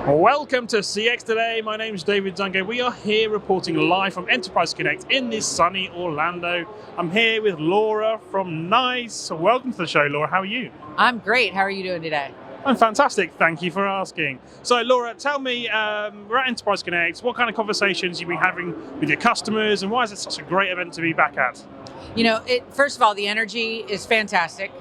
Welcome to CX Today. My name is David Dungay. We are here reporting live from Enterprise Connect in this sunny Orlando. I'm here with Laura from NICE. So welcome to the show, Laura. How are you? I'm great. How are you doing today? I'm fantastic. Thank you for asking. So, Laura, tell me, we're at Enterprise Connect. What kind of conversations you've been having with your customers, and why is it such a great event to be back at? You know, first of all, the energy is fantastic.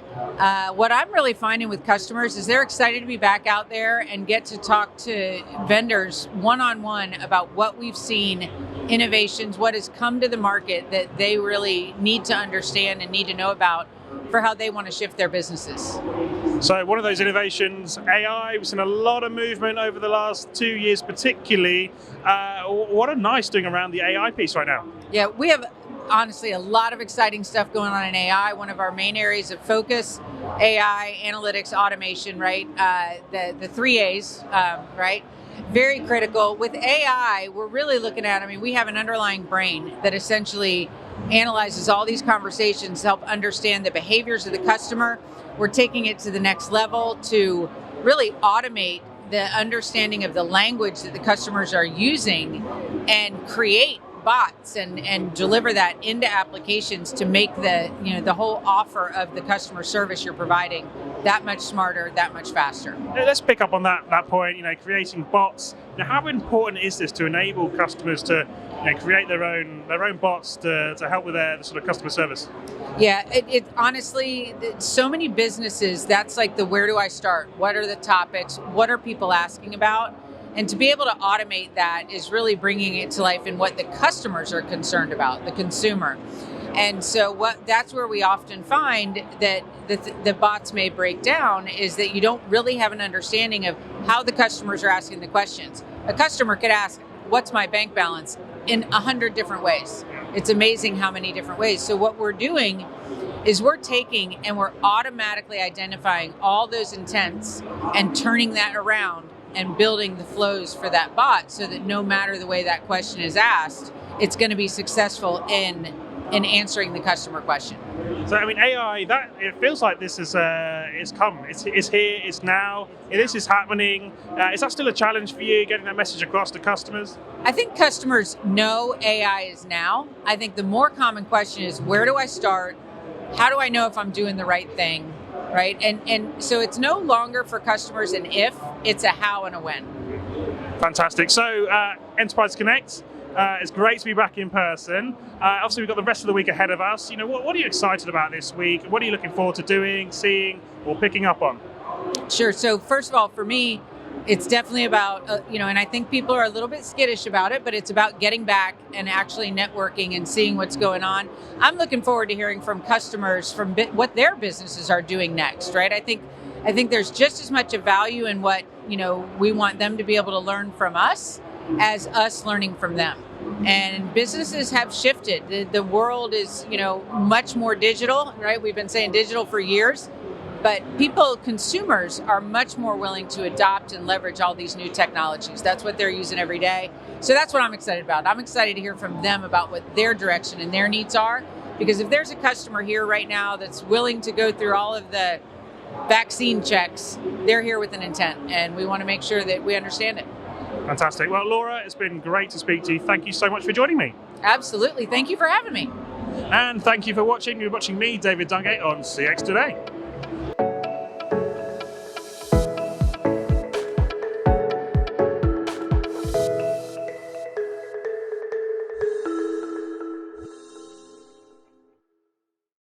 What I'm really finding with customers is they're excited to be back out there and get to talk to vendors one-on-one about what we've seen, innovations, what has come to the market that they really need to understand and need to know about for how they want to shift their businesses. So one of those innovations, AI, we've seen a lot of movement over the last 2 years particularly. What are NICE doing around the AI piece right now? Yeah, we have honestly a lot of exciting stuff going on in AI. One of our main areas of focus, AI, analytics, automation, right? The three A's, right? Very critical. With AI, we're really looking at, we have an underlying brain that essentially analyzes all these conversations to help understand the behaviors of the customer. We're taking it to the next level to really automate the understanding of the language that the customers are using and create bots and deliver that into applications to make the whole offer of the customer service you're providing that much smarter, that much faster. Let's pick up on that point, creating bots. Now, how important is this to enable customers to create their own bots to help with their sort of customer service? Yeah, it honestly, so many businesses, that's like the where do I start? What are the topics? What are people asking about? And to be able to automate that is really bringing it to life in what the customers are concerned about, the consumer. And so that's where we often find that the bots may break down is that you don't really have an understanding of how the customers are asking the questions. A customer could ask, what's my bank balance? In 100 different ways. It's amazing how many different ways. So what we're doing is we're taking and we're automatically identifying all those intents and turning that around and building the flows for that bot so that no matter the way that question is asked, it's going to be successful in answering the customer question. So AI, that it feels like this is come. It's here. It's now. This is happening. Is that still a challenge for you, getting that message across to customers? I think customers know AI is now. I think the more common question is, where do I start? How do I know if I'm doing the right thing? Right? And so it's no longer for customers an if, it's a how and a when. Fantastic. So Enterprise Connect, it's great to be back in person. Obviously, we've got the rest of the week ahead of us. What are you excited about this week? What are you looking forward to doing, seeing, or picking up on? Sure. So first of all, for me, it's definitely about, and I think people are a little bit skittish about it, but it's about getting back and actually networking and seeing what's going on. I'm looking forward to hearing from customers from what their businesses are doing next, right? I think there's just as much of value in what, we want them to be able to learn from us as us learning from them. And businesses have shifted. The world is, much more digital, right? We've been saying digital for years. But consumers are much more willing to adopt and leverage all these new technologies. That's what they're using every day. So that's what I'm excited about. I'm excited to hear from them about what their direction and their needs are. Because if there's a customer here right now that's willing to go through all of the vaccine checks, they're here with an intent. And we want to make sure that we understand it. Fantastic. Well, Laura, it's been great to speak to you. Thank you so much for joining me. Absolutely. Thank you for having me. And thank you for watching. You're watching me, David Dungay, on CX Today.